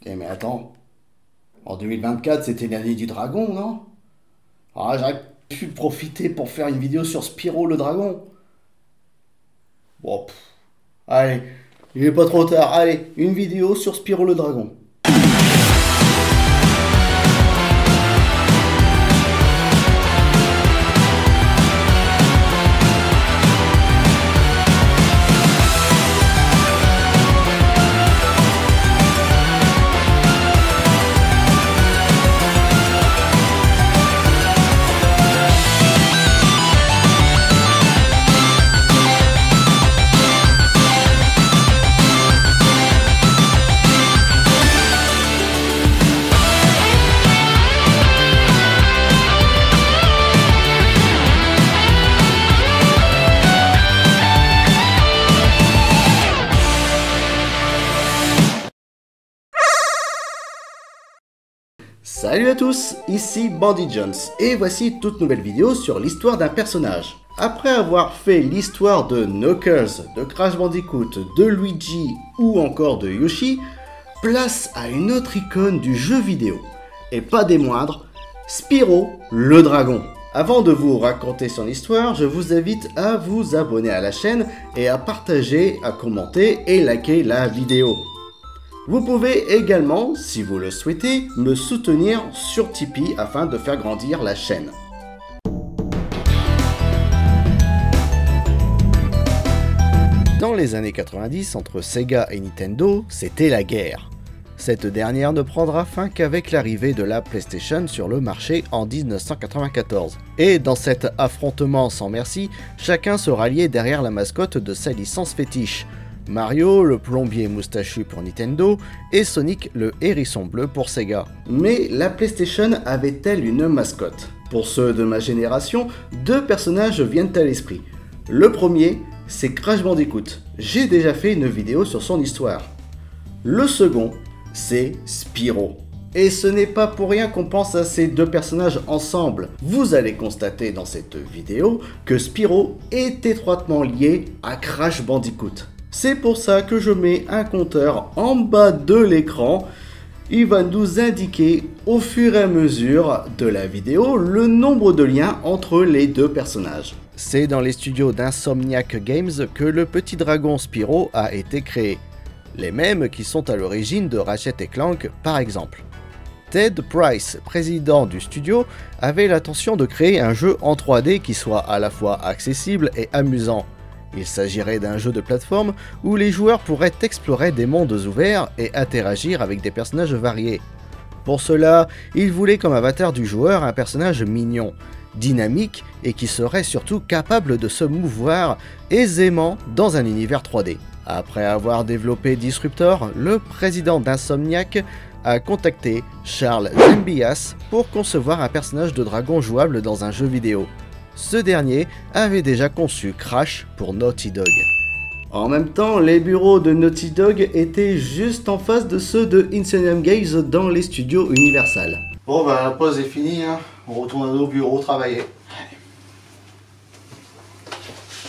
Eh mais attends, en 2024 c'était l'année du dragon, non? Ah, j'aurais pu profiter pour faire une vidéo sur Spyro le dragon. Bon, allez, il est pas trop tard, allez, une vidéo sur Spyro le dragon. Salut à tous, ici Bandy Jones et voici une toute nouvelle vidéo sur l'histoire d'un personnage. Après avoir fait l'histoire de Knuckles, de Crash Bandicoot, de Luigi ou encore de Yoshi, place à une autre icône du jeu vidéo, et pas des moindres, Spyro le dragon. Avant de vous raconter son histoire, je vous invite à vous abonner à la chaîne et à partager, à commenter et liker la vidéo. Vous pouvez également, si vous le souhaitez, me soutenir sur Tipeee afin de faire grandir la chaîne. Dans les années 90, entre Sega et Nintendo, c'était la guerre. Cette dernière ne prendra fin qu'avec l'arrivée de la PlayStation sur le marché en 1994. Et dans cet affrontement sans merci, chacun se ralliait derrière la mascotte de sa licence fétiche. Mario, le plombier moustachu pour Nintendo, et Sonic, le hérisson bleu pour Sega. Mais la PlayStation avait-elle une mascotte? Pour ceux de ma génération, deux personnages viennent à l'esprit. Le premier, c'est Crash Bandicoot. J'ai déjà fait une vidéo sur son histoire. Le second, c'est Spyro. Et ce n'est pas pour rien qu'on pense à ces deux personnages ensemble. Vous allez constater dans cette vidéo que Spyro est étroitement lié à Crash Bandicoot. C'est pour ça que je mets un compteur en bas de l'écran. Il va nous indiquer au fur et à mesure de la vidéo le nombre de liens entre les deux personnages. C'est dans les studios d'Insomniac Games que le petit dragon Spyro a été créé. Les mêmes qui sont à l'origine de Ratchet & Clank par exemple. Ted Price, président du studio, avait l'intention de créer un jeu en 3D qui soit à la fois accessible et amusant. Il s'agirait d'un jeu de plateforme où les joueurs pourraient explorer des mondes ouverts et interagir avec des personnages variés. Pour cela, il voulait comme avatar du joueur un personnage mignon, dynamique et qui serait surtout capable de se mouvoir aisément dans un univers 3D. Après avoir développé Disruptor, le président d'Insomniac a contacté Charles Zembias pour concevoir un personnage de dragon jouable dans un jeu vidéo. Ce dernier avait déjà conçu Crash pour Naughty Dog. En même temps, les bureaux de Naughty Dog étaient juste en face de ceux de Insomniac Games dans les studios Universal. Bon bah la pause est finie, hein. On retourne à nos bureaux travailler.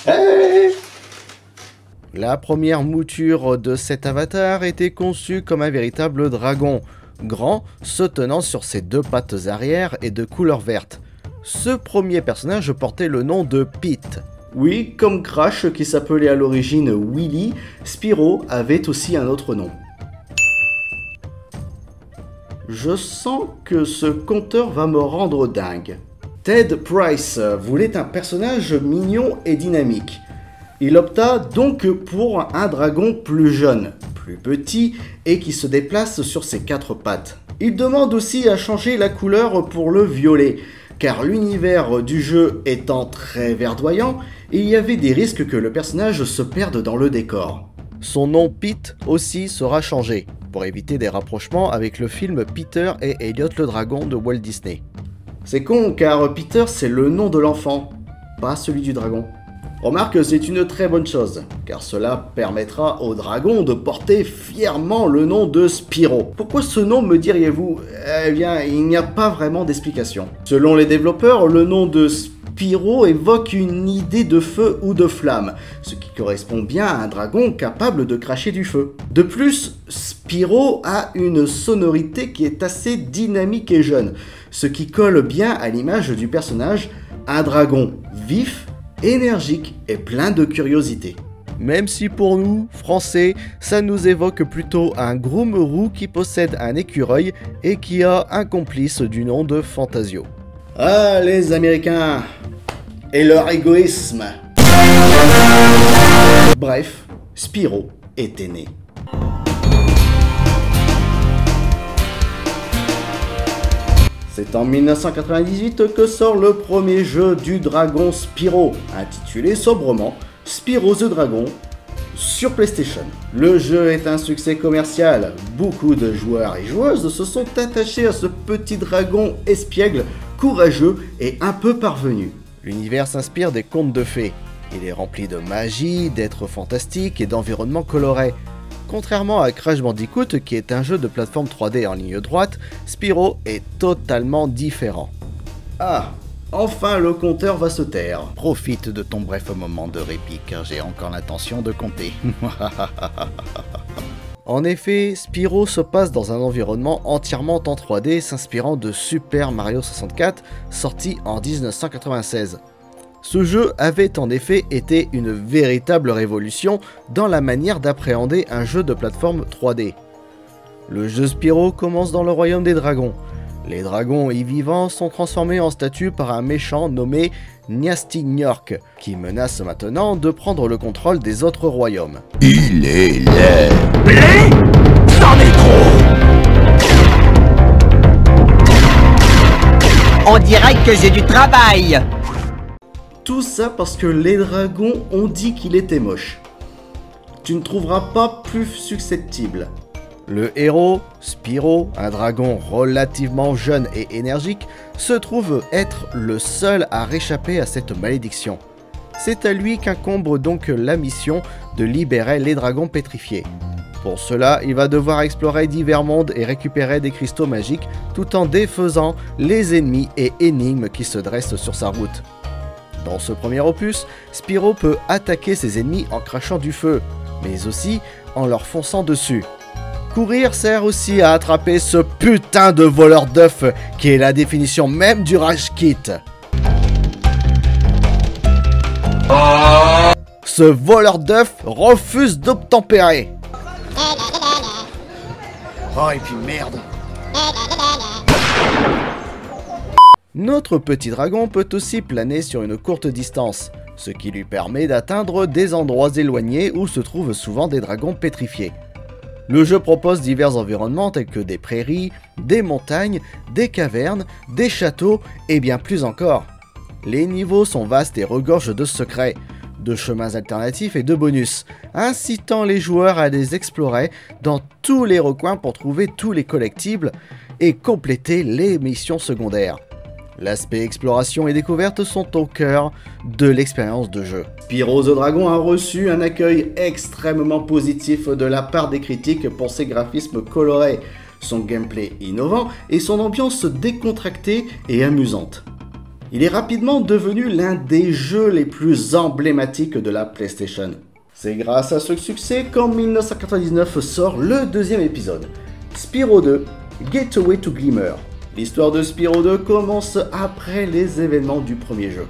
Hey. La première mouture de cet avatar était conçue comme un véritable dragon, grand, se tenant sur ses deux pattes arrière et de couleur verte. Ce premier personnage portait le nom de Pete. Oui, comme Crash qui s'appelait à l'origine Willy, Spyro avait aussi un autre nom. Je sens que ce compteur va me rendre dingue. Ted Price voulait un personnage mignon et dynamique. Il opta donc pour un dragon plus jeune, plus petit et qui se déplace sur ses quatre pattes. Il demande aussi à changer la couleur pour le violet. Car l'univers du jeu étant très verdoyant, il y avait des risques que le personnage se perde dans le décor. Son nom Pete aussi sera changé, pour éviter des rapprochements avec le film Peter et Elliot le dragon de Walt Disney. C'est con car Peter c'est le nom de l'enfant, pas celui du dragon. Remarque, c'est une très bonne chose, car cela permettra au dragon de porter fièrement le nom de Spyro. Pourquoi ce nom, me diriez-vous? Eh bien, il n'y a pas vraiment d'explication. Selon les développeurs, le nom de Spyro évoque une idée de feu ou de flamme, ce qui correspond bien à un dragon capable de cracher du feu. De plus, Spyro a une sonorité qui est assez dynamique et jeune, ce qui colle bien à l'image du personnage, un dragon vif, énergique et plein de curiosité. Même si pour nous, Français, ça nous évoque plutôt un Groomeroo qui possède un écureuil et qui a un complice du nom de Fantasio. Ah, les Américains et leur égoïsme. Bref, Spyro était né. C'est en 1998 que sort le premier jeu du dragon Spyro, intitulé sobrement Spyro the Dragon sur PlayStation. Le jeu est un succès commercial, beaucoup de joueurs et joueuses se sont attachés à ce petit dragon espiègle, courageux et un peu parvenu. L'univers s'inspire des contes de fées. Il est rempli de magie, d'êtres fantastiques et d'environnements colorés. Contrairement à Crash Bandicoot, qui est un jeu de plateforme 3D en ligne droite, Spyro est totalement différent. Ah, enfin le compteur va se taire. Profite de ton bref moment de répit, car j'ai encore l'intention de compter. En effet, Spyro se passe dans un environnement entièrement en 3D s'inspirant de Super Mario 64, sorti en 1996. Ce jeu avait en effet été une véritable révolution dans la manière d'appréhender un jeu de plateforme 3D. Le jeu Spyro commence dans le royaume des dragons. Les dragons y vivants sont transformés en statues par un méchant nommé Gnasty Gnorc, qui menace maintenant de prendre le contrôle des autres royaumes. Il est laid. Laid ? C'en est trop. On dirait que j'ai du travail. Tout ça parce que les dragons ont dit qu'il était moche. Tu ne trouveras pas plus susceptible. Le héros, Spyro, un dragon relativement jeune et énergique, se trouve être le seul à réchapper à cette malédiction. C'est à lui qu'incombe donc la mission de libérer les dragons pétrifiés. Pour cela, il va devoir explorer divers mondes et récupérer des cristaux magiques tout en défaisant les ennemis et énigmes qui se dressent sur sa route. Dans ce premier opus, Spyro peut attaquer ses ennemis en crachant du feu, mais aussi en leur fonçant dessus. Courir sert aussi à attraper ce putain de voleur d'œufs qui est la définition même du Rage Kit. Ce voleur d'œufs refuse d'obtempérer. Oh et puis merde. Notre petit dragon peut aussi planer sur une courte distance, ce qui lui permet d'atteindre des endroits éloignés où se trouvent souvent des dragons pétrifiés. Le jeu propose divers environnements tels que des prairies, des montagnes, des cavernes, des châteaux et bien plus encore. Les niveaux sont vastes et regorgent de secrets, de chemins alternatifs et de bonus, incitant les joueurs à les explorer dans tous les recoins pour trouver tous les collectibles et compléter les missions secondaires. L'aspect exploration et découverte sont au cœur de l'expérience de jeu. Spyro the Dragon a reçu un accueil extrêmement positif de la part des critiques pour ses graphismes colorés, son gameplay innovant et son ambiance décontractée et amusante. Il est rapidement devenu l'un des jeux les plus emblématiques de la PlayStation. C'est grâce à ce succès qu'en 1999 sort le deuxième épisode, Spyro 2 Gateway to Glimmer. L'histoire de Spyro 2 commence après les événements du premier jeu.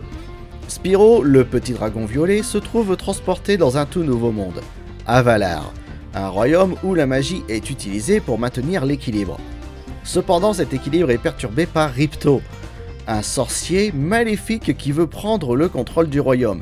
Spyro, le petit dragon violet, se trouve transporté dans un tout nouveau monde, Avalar, un royaume où la magie est utilisée pour maintenir l'équilibre. Cependant, cet équilibre est perturbé par Ripto, un sorcier maléfique qui veut prendre le contrôle du royaume.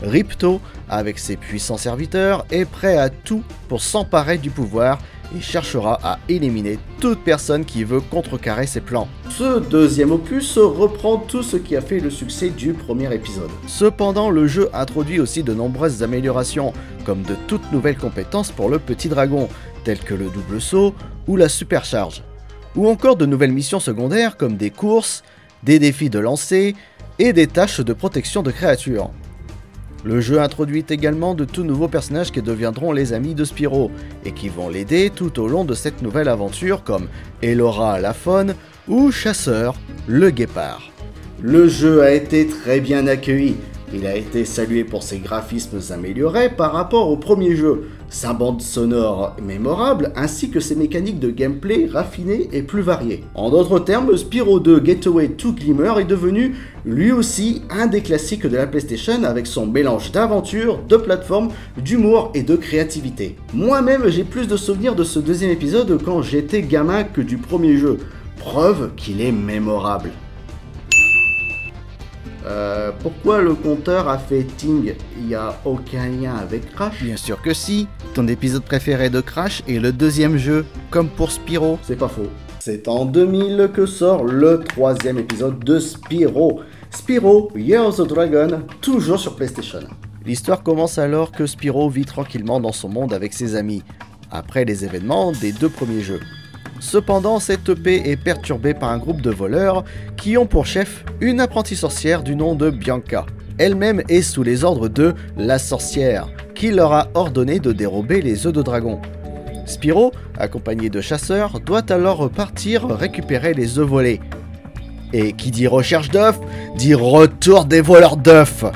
Ripto, avec ses puissants serviteurs, est prêt à tout pour s'emparer du pouvoir et cherchera à éliminer toute personne qui veut contrecarrer ses plans. Ce deuxième opus reprend tout ce qui a fait le succès du premier épisode. Cependant, le jeu introduit aussi de nombreuses améliorations, comme de toutes nouvelles compétences pour le petit dragon, telles que le double saut ou la supercharge, ou encore de nouvelles missions secondaires comme des courses, des défis de lancer et des tâches de protection de créatures. Le jeu introduit également de tout nouveaux personnages qui deviendront les amis de Spyro et qui vont l'aider tout au long de cette nouvelle aventure comme Elora la faune ou Chasseur le guépard. Le jeu a été très bien accueilli. Il a été salué pour ses graphismes améliorés par rapport au premier jeu, sa bande sonore mémorable ainsi que ses mécaniques de gameplay raffinées et plus variées. En d'autres termes, Spyro 2 Getaway to Glimmer est devenu lui aussi un des classiques de la PlayStation avec son mélange d'aventure, de plateforme, d'humour et de créativité. Moi-même j'ai plus de souvenirs de ce deuxième épisode quand j'étais gamin que du premier jeu, preuve qu'il est mémorable. Pourquoi le compteur a fait ting? Il n'y a aucun lien avec Crash? Bien sûr que si, ton épisode préféré de Crash est le deuxième jeu, comme pour Spyro. C'est pas faux. C'est en 2000 que sort le troisième épisode de Spyro. Spyro Year of the Dragon, toujours sur PlayStation. L'histoire commence alors que Spyro vit tranquillement dans son monde avec ses amis, après les événements des deux premiers jeux. Cependant, cette EP est perturbée par un groupe de voleurs qui ont pour chef une apprentie sorcière du nom de Bianca. Elle-même est sous les ordres de la sorcière, qui leur a ordonné de dérober les œufs de dragon. Spyro, accompagné de chasseurs, doit alors partir récupérer les œufs volés. Et qui dit recherche d'œufs, dit retour des voleurs d'œufs.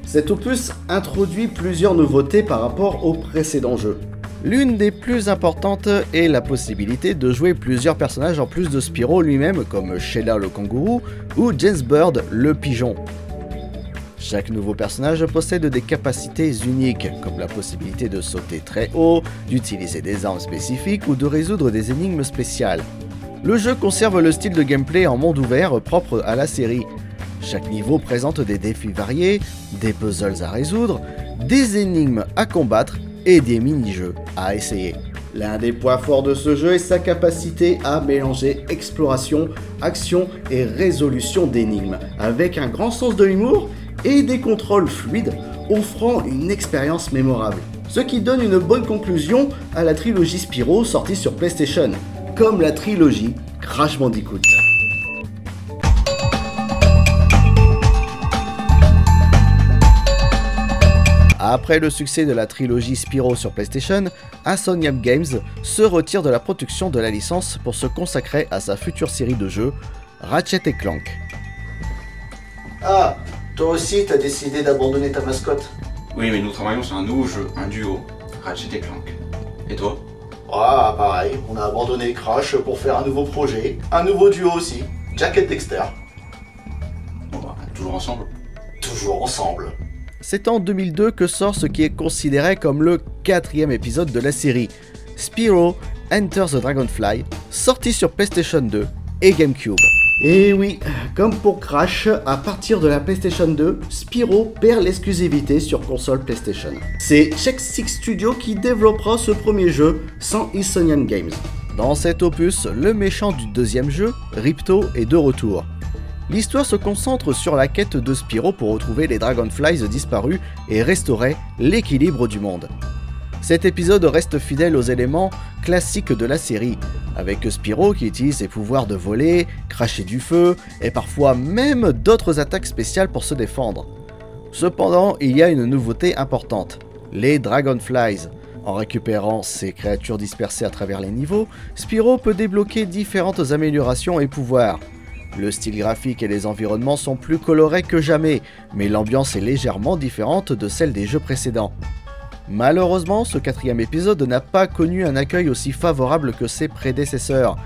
Cet opus introduit plusieurs nouveautés par rapport au précédent jeu. L'une des plus importantes est la possibilité de jouer plusieurs personnages en plus de Spyro lui-même comme Sheila le kangourou ou James Bird le pigeon. Chaque nouveau personnage possède des capacités uniques, comme la possibilité de sauter très haut, d'utiliser des armes spécifiques ou de résoudre des énigmes spéciales. Le jeu conserve le style de gameplay en monde ouvert propre à la série. Chaque niveau présente des défis variés, des puzzles à résoudre, des énigmes à combattre et des mini-jeux à essayer. L'un des points forts de ce jeu est sa capacité à mélanger exploration, action et résolution d'énigmes, avec un grand sens de l'humour et des contrôles fluides, offrant une expérience mémorable. Ce qui donne une bonne conclusion à la trilogie Spyro sortie sur PlayStation, comme la trilogie Crash Bandicoot. Après le succès de la trilogie Spyro sur PlayStation, Insomniac Games se retire de la production de la licence pour se consacrer à sa future série de jeux, Ratchet & Clank. Ah, toi aussi t'as décidé d'abandonner ta mascotte? Oui, mais nous travaillons sur un nouveau jeu, un duo, Ratchet & Clank. Et toi? Ah, pareil, on a abandonné Crash pour faire un nouveau projet, un nouveau duo aussi, Jack et Dexter. Bon bah, toujours ensemble. Toujours ensemble. C'est en 2002 que sort ce qui est considéré comme le quatrième épisode de la série, Spyro Enter the Dragonfly, sorti sur PlayStation 2 et GameCube. Et oui, comme pour Crash, à partir de la PlayStation 2, Spyro perd l'exclusivité sur console PlayStation. C'est Check Six Studio qui développera ce premier jeu sans Insomniac Games. Dans cet opus, le méchant du deuxième jeu, Ripto, est de retour. L'histoire se concentre sur la quête de Spyro pour retrouver les Dragonflies disparus et restaurer l'équilibre du monde. Cet épisode reste fidèle aux éléments classiques de la série, avec Spyro qui utilise ses pouvoirs de voler, cracher du feu, et parfois même d'autres attaques spéciales pour se défendre. Cependant, il y a une nouveauté importante, les Dragonflies. En récupérant ces créatures dispersées à travers les niveaux, Spyro peut débloquer différentes améliorations et pouvoirs. Le style graphique et les environnements sont plus colorés que jamais, mais l'ambiance est légèrement différente de celle des jeux précédents. Malheureusement, ce quatrième épisode n'a pas connu un accueil aussi favorable que ses prédécesseurs.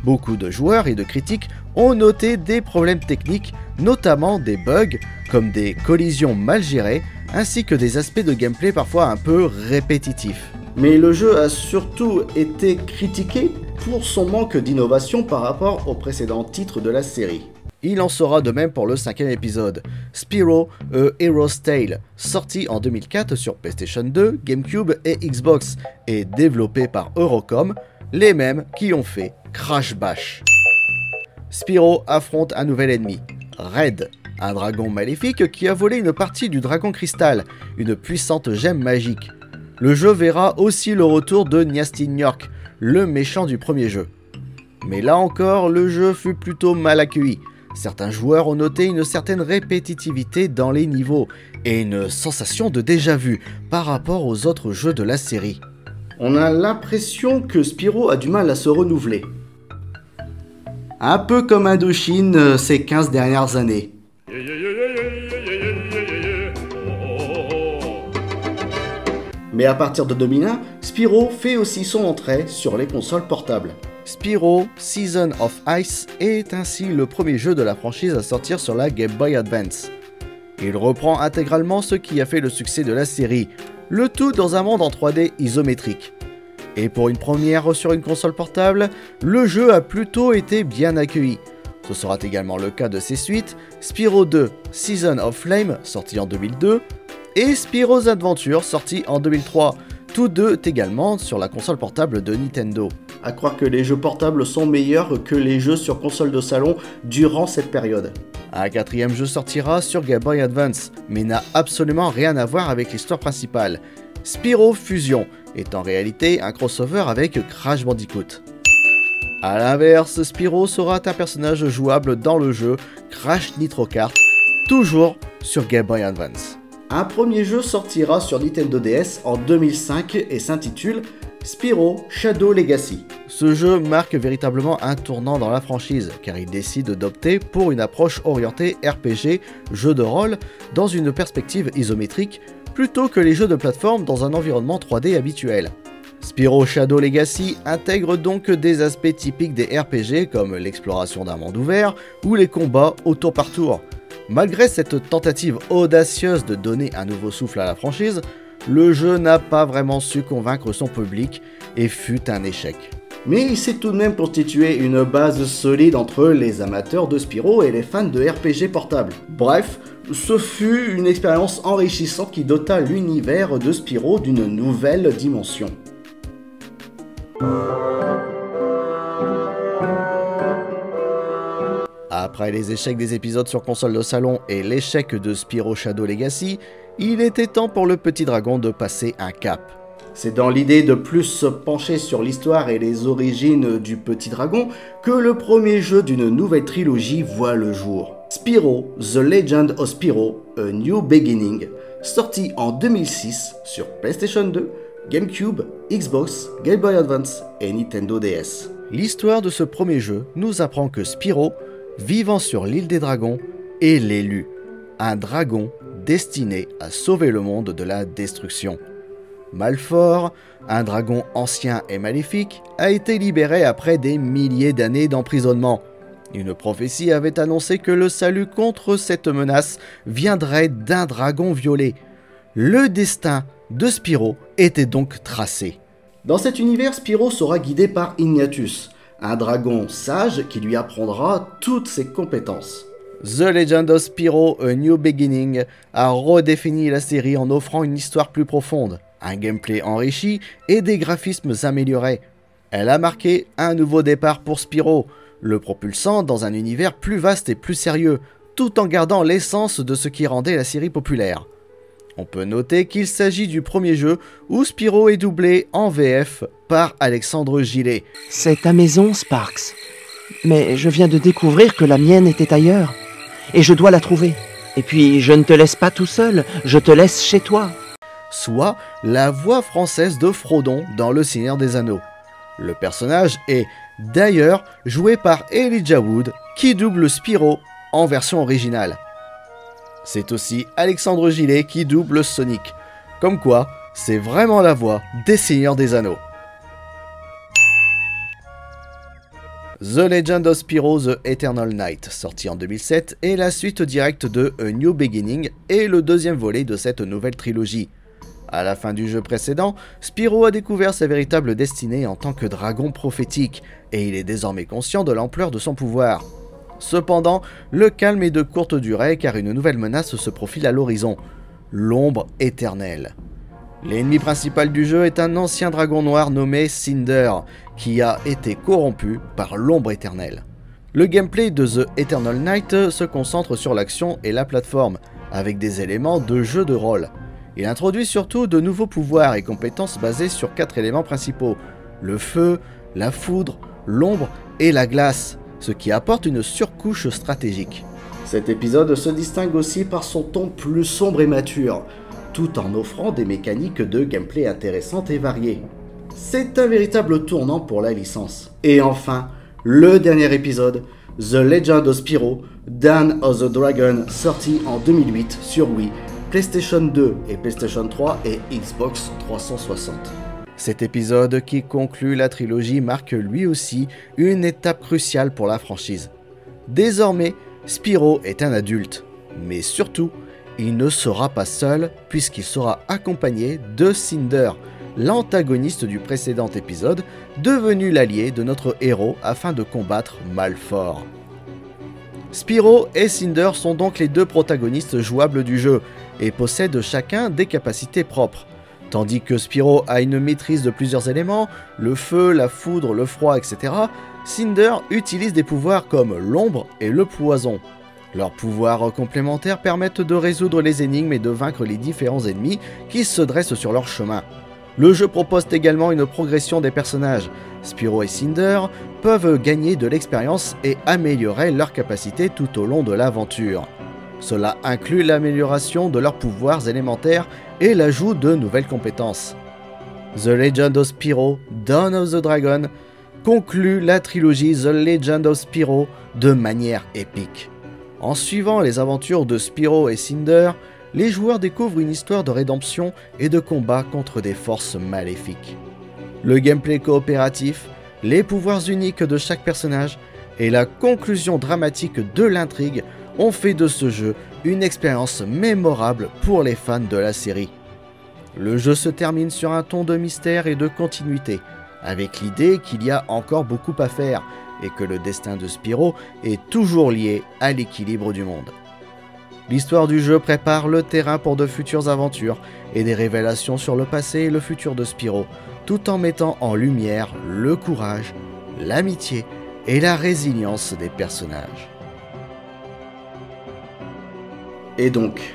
Beaucoup de joueurs et de critiques ont noté des problèmes techniques, notamment des bugs, comme des collisions mal gérées, ainsi que des aspects de gameplay parfois un peu répétitifs. Mais le jeu a surtout été critiqué pour son manque d'innovation par rapport aux précédents titres de la série. Il en sera de même pour le cinquième épisode, Spyro A Hero's Tale, sorti en 2004 sur PlayStation 2, GameCube et Xbox, et développé par Eurocom, les mêmes qui ont fait Crash Bash. Spyro affronte un nouvel ennemi, Red, un dragon maléfique qui a volé une partie du dragon cristal, une puissante gemme magique. Le jeu verra aussi le retour de Gnasty Gnorc, le méchant du premier jeu. Mais là encore, le jeu fut plutôt mal accueilli. Certains joueurs ont noté une certaine répétitivité dans les niveaux et une sensation de déjà-vu par rapport aux autres jeux de la série. On a l'impression que Spyro a du mal à se renouveler. Un peu comme Indochine ces 15 dernières années. Mais à partir de 2001, Spyro fait aussi son entrée sur les consoles portables. Spyro Season of Ice est ainsi le premier jeu de la franchise à sortir sur la Game Boy Advance. Il reprend intégralement ce qui a fait le succès de la série, le tout dans un monde en 3D isométrique. Et pour une première sur une console portable, le jeu a plutôt été bien accueilli. Ce sera également le cas de ses suites, Spyro 2 Season of Flame, sorti en 2002, et Spyro's Adventure, sorti en 2003, tous deux également sur la console portable de Nintendo. À croire que les jeux portables sont meilleurs que les jeux sur console de salon durant cette période. Un quatrième jeu sortira sur Game Boy Advance, mais n'a absolument rien à voir avec l'histoire principale. Spyro Fusion est en réalité un crossover avec Crash Bandicoot. A l'inverse, Spyro sera un personnage jouable dans le jeu Crash Nitro Kart, toujours sur Game Boy Advance. Un premier jeu sortira sur Nintendo DS en 2005 et s'intitule Spyro Shadow Legacy. Ce jeu marque véritablement un tournant dans la franchise, car il décide d'opter pour une approche orientée RPG, jeu de rôle, dans une perspective isométrique, plutôt que les jeux de plateforme dans un environnement 3D habituel. Spyro Shadow Legacy intègre donc des aspects typiques des RPG comme l'exploration d'un monde ouvert ou les combats au tour par tour. Malgré cette tentative audacieuse de donner un nouveau souffle à la franchise, le jeu n'a pas vraiment su convaincre son public et fut un échec. Mais il s'est tout de même constitué une base solide entre les amateurs de Spyro et les fans de RPG portables. Bref, ce fut une expérience enrichissante qui dota l'univers de Spyro d'une nouvelle dimension. Après les échecs des épisodes sur console de salon et l'échec de Spyro Shadow Legacy, il était temps pour le petit dragon de passer un cap. C'est dans l'idée de plus se pencher sur l'histoire et les origines du petit dragon que le premier jeu d'une nouvelle trilogie voit le jour. Spyro The Legend of Spyro A New Beginning, sorti en 2006 sur PlayStation 2, GameCube, Xbox, Game Boy Advance et Nintendo DS. L'histoire de ce premier jeu nous apprend que Spyro, vivant sur l'île des dragons, est l'élu, un dragon destiné à sauver le monde de la destruction. Malfort, un dragon ancien et maléfique, a été libéré après des milliers d'années d'emprisonnement. Une prophétie avait annoncé que le salut contre cette menace viendrait d'un dragon violet. Le destin de Spyro était donc tracé. Dans cet univers, Spyro sera guidé par Ignatus, un dragon sage qui lui apprendra toutes ses compétences. The Legend of Spyro A New Beginning a redéfini la série en offrant une histoire plus profonde, un gameplay enrichi et des graphismes améliorés. Elle a marqué un nouveau départ pour Spyro, le propulsant dans un univers plus vaste et plus sérieux, tout en gardant l'essence de ce qui rendait la série populaire. On peut noter qu'il s'agit du premier jeu où Spyro est doublé en VF par Alexandre Gillet. C'est ta maison, Sparks. Mais je viens de découvrir que la mienne était ailleurs. Et je dois la trouver. Et puis, je ne te laisse pas tout seul, je te laisse chez toi. Soit la voix française de Frodon dans Le Seigneur des Anneaux. Le personnage est d'ailleurs joué par Elijah Wood, qui double Spyro en version originale. C'est aussi Alexandre Gillet qui double Sonic. Comme quoi, c'est vraiment la voix des Seigneurs des Anneaux. The Legend of Spyro The Eternal Night, sorti en 2007, est la suite directe de A New Beginning et le deuxième volet de cette nouvelle trilogie. À la fin du jeu précédent, Spyro a découvert sa véritable destinée en tant que dragon prophétique, et il est désormais conscient de l'ampleur de son pouvoir. Cependant, le calme est de courte durée car une nouvelle menace se profile à l'horizon, l'ombre éternelle. L'ennemi principal du jeu est un ancien dragon noir nommé Cinder, qui a été corrompu par l'ombre éternelle. Le gameplay de The Eternal Night se concentre sur l'action et la plateforme, avec des éléments de jeu de rôle. Il introduit surtout de nouveaux pouvoirs et compétences basés sur 4 éléments principaux, le feu, la foudre, l'ombre et la glace, ce qui apporte une surcouche stratégique. Cet épisode se distingue aussi par son ton plus sombre et mature, tout en offrant des mécaniques de gameplay intéressantes et variées. C'est un véritable tournant pour la licence. Et enfin, le dernier épisode, The Legend of Spyro, Dawn of the Dragon, sorti en 2008 sur Wii, PlayStation 2 et PlayStation 3 et Xbox 360. Cet épisode qui conclut la trilogie marque lui aussi une étape cruciale pour la franchise. Désormais, Spyro est un adulte, mais surtout, il ne sera pas seul puisqu'il sera accompagné de Cinder, l'antagoniste du précédent épisode, devenu l'allié de notre héros afin de combattre Malfort. Spyro et Cinder sont donc les deux protagonistes jouables du jeu et possèdent chacun des capacités propres. Tandis que Spyro a une maîtrise de plusieurs éléments, le feu, la foudre, le froid, etc., Cinder utilise des pouvoirs comme l'ombre et le poison. Leurs pouvoirs complémentaires permettent de résoudre les énigmes et de vaincre les différents ennemis qui se dressent sur leur chemin. Le jeu propose également une progression des personnages. Spyro et Cinder peuvent gagner de l'expérience et améliorer leurs capacités tout au long de l'aventure. Cela inclut l'amélioration de leurs pouvoirs élémentaires et l'ajout de nouvelles compétences. The Legend of Spyro, Dawn of the Dragon conclut la trilogie The Legend of Spyro de manière épique. En suivant les aventures de Spyro et Cinder, les joueurs découvrent une histoire de rédemption et de combat contre des forces maléfiques. Le gameplay coopératif, les pouvoirs uniques de chaque personnage et la conclusion dramatique de l'intrigue ont fait de ce jeu une expérience mémorable pour les fans de la série. Le jeu se termine sur un ton de mystère et de continuité, avec l'idée qu'il y a encore beaucoup à faire et que le destin de Spyro est toujours lié à l'équilibre du monde. L'histoire du jeu prépare le terrain pour de futures aventures et des révélations sur le passé et le futur de Spyro, tout en mettant en lumière le courage, l'amitié et la résilience des personnages. Et donc,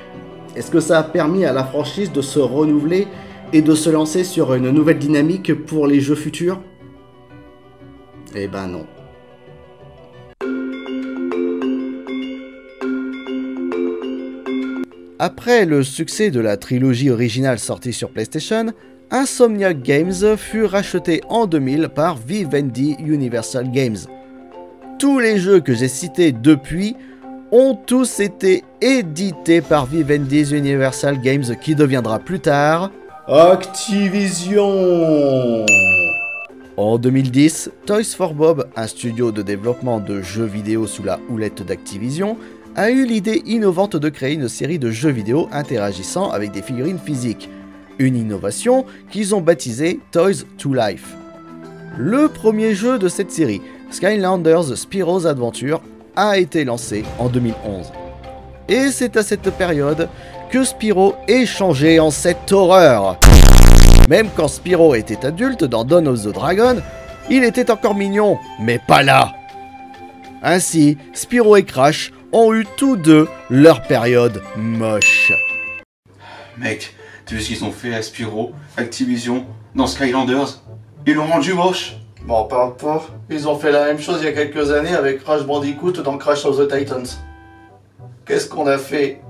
est-ce que ça a permis à la franchise de se renouveler et de se lancer sur une nouvelle dynamique pour les jeux futurs? Eh ben non. Après le succès de la trilogie originale sortie sur PlayStation, Insomniac Games fut racheté en 2000 par Vivendi Universal Games. Tous les jeux que j'ai cités depuis ont tous été édités par Vivendi Universal Games qui deviendra plus tard Activision. En 2010, Toys for Bob, un studio de développement de jeux vidéo sous la houlette d'Activision, a eu l'idée innovante de créer une série de jeux vidéo interagissant avec des figurines physiques. Une innovation qu'ils ont baptisée Toys to Life. Le premier jeu de cette série, Skylanders Spyro's Adventure, a été lancé en 2011. Et c'est à cette période que Spyro est changé en cette horreur. Même quand Spyro était adulte dans Dawn of the Dragon, il était encore mignon, mais pas là. Ainsi, Spyro et Crash ont eu tous deux leur période moche. Mec, tu vois ce qu'ils ont fait à Spyro, Activision, dans Skylanders? Ils l'ont rendu moche. Bon, parle pas. Ils ont fait la même chose il y a quelques années avec Crash Bandicoot dans Crash of the Titans. Qu'est-ce qu'on a fait?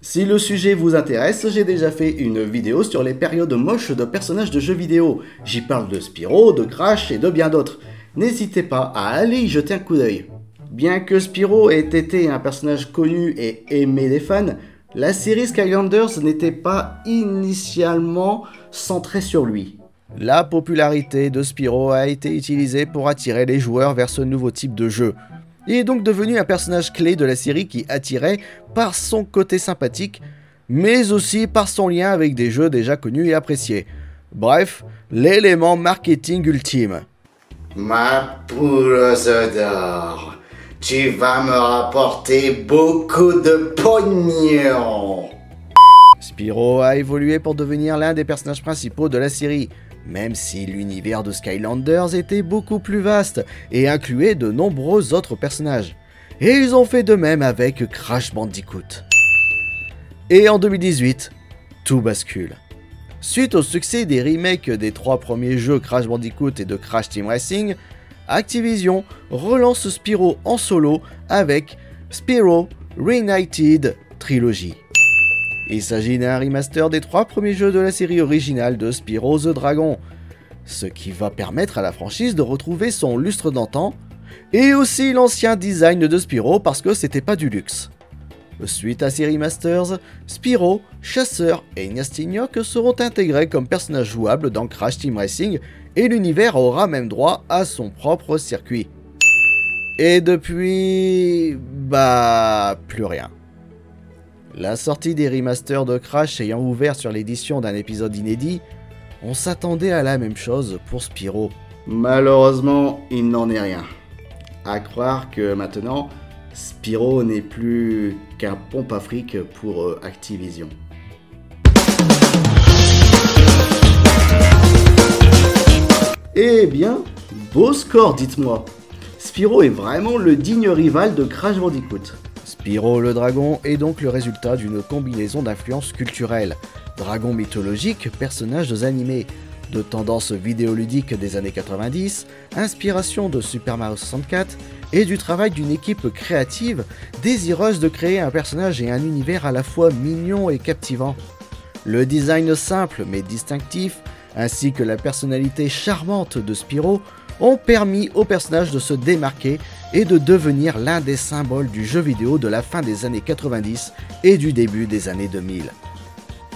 Si le sujet vous intéresse, j'ai déjà fait une vidéo sur les périodes moches de personnages de jeux vidéo. J'y parle de Spyro, de Crash et de bien d'autres. N'hésitez pas à aller y jeter un coup d'œil. Bien que Spyro ait été un personnage connu et aimé des fans, la série Skylanders n'était pas initialement centrée sur lui. La popularité de Spyro a été utilisée pour attirer les joueurs vers ce nouveau type de jeu. Il est donc devenu un personnage clé de la série qui attirait par son côté sympathique, mais aussi par son lien avec des jeux déjà connus et appréciés. Bref, l'élément marketing ultime. Ma pouleuse d'or, tu vas me rapporter beaucoup de pognon. Spyro a évolué pour devenir l'un des personnages principaux de la série, même si l'univers de Skylanders était beaucoup plus vaste et incluait de nombreux autres personnages. Et ils ont fait de même avec Crash Bandicoot. Et en 2018, tout bascule. Suite au succès des remakes des 3 premiers jeux Crash Bandicoot et de Crash Team Racing, Activision relance Spyro en solo avec Spyro Reignited Trilogy. Il s'agit d'un remaster des 3 premiers jeux de la série originale de Spyro the Dragon, ce qui va permettre à la franchise de retrouver son lustre d'antan, et aussi l'ancien design de Spyro parce que c'était pas du luxe. Suite à ces remasters, Spyro, Chasseur et Gnastignoc seront intégrés comme personnages jouables dans Crash Team Racing et l'univers aura même droit à son propre circuit. Et depuis... plus rien. La sortie des remasters de Crash ayant ouvert sur l'édition d'un épisode inédit, on s'attendait à la même chose pour Spyro. Malheureusement, il n'en est rien. À croire que maintenant, Spyro n'est plus qu'un pompe à fric pour Activision. Eh bien, beau score, dites-moi. Spyro est vraiment le digne rival de Crash Bandicoot. Spyro le dragon est donc le résultat d'une combinaison d'influences culturelles. Dragon mythologique, personnages animés, de tendances vidéoludiques des années 90, inspiration de Super Mario 64 et du travail d'une équipe créative désireuse de créer un personnage et un univers à la fois mignon et captivant. Le design simple mais distinctif, ainsi que la personnalité charmante de Spyro, ont permis au personnage de se démarquer et de devenir l'un des symboles du jeu vidéo de la fin des années 90 et du début des années 2000.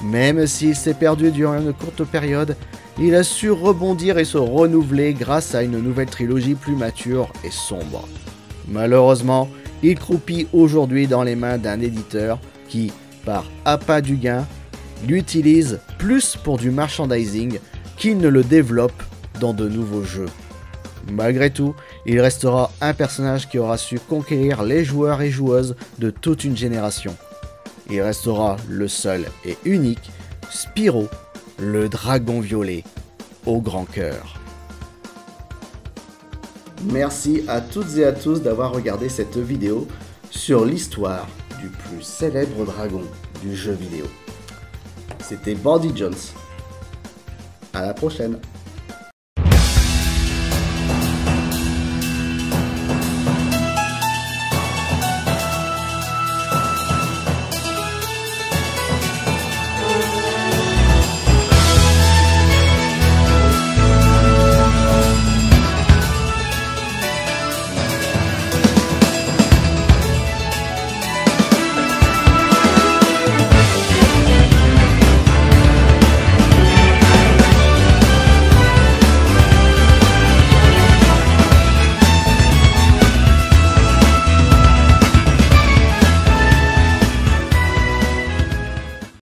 Même s'il s'est perdu durant une courte période, il a su rebondir et se renouveler grâce à une nouvelle trilogie plus mature et sombre. Malheureusement, il croupit aujourd'hui dans les mains d'un éditeur qui, par appât du gain, l'utilise plus pour du merchandising qu'il ne le développe dans de nouveaux jeux. Malgré tout, il restera un personnage qui aura su conquérir les joueurs et joueuses de toute une génération. Il restera le seul et unique Spyro, le dragon violet, au grand cœur. Merci à toutes et à tous d'avoir regardé cette vidéo sur l'histoire du plus célèbre dragon du jeu vidéo. C'était Bandy Jones. À la prochaine.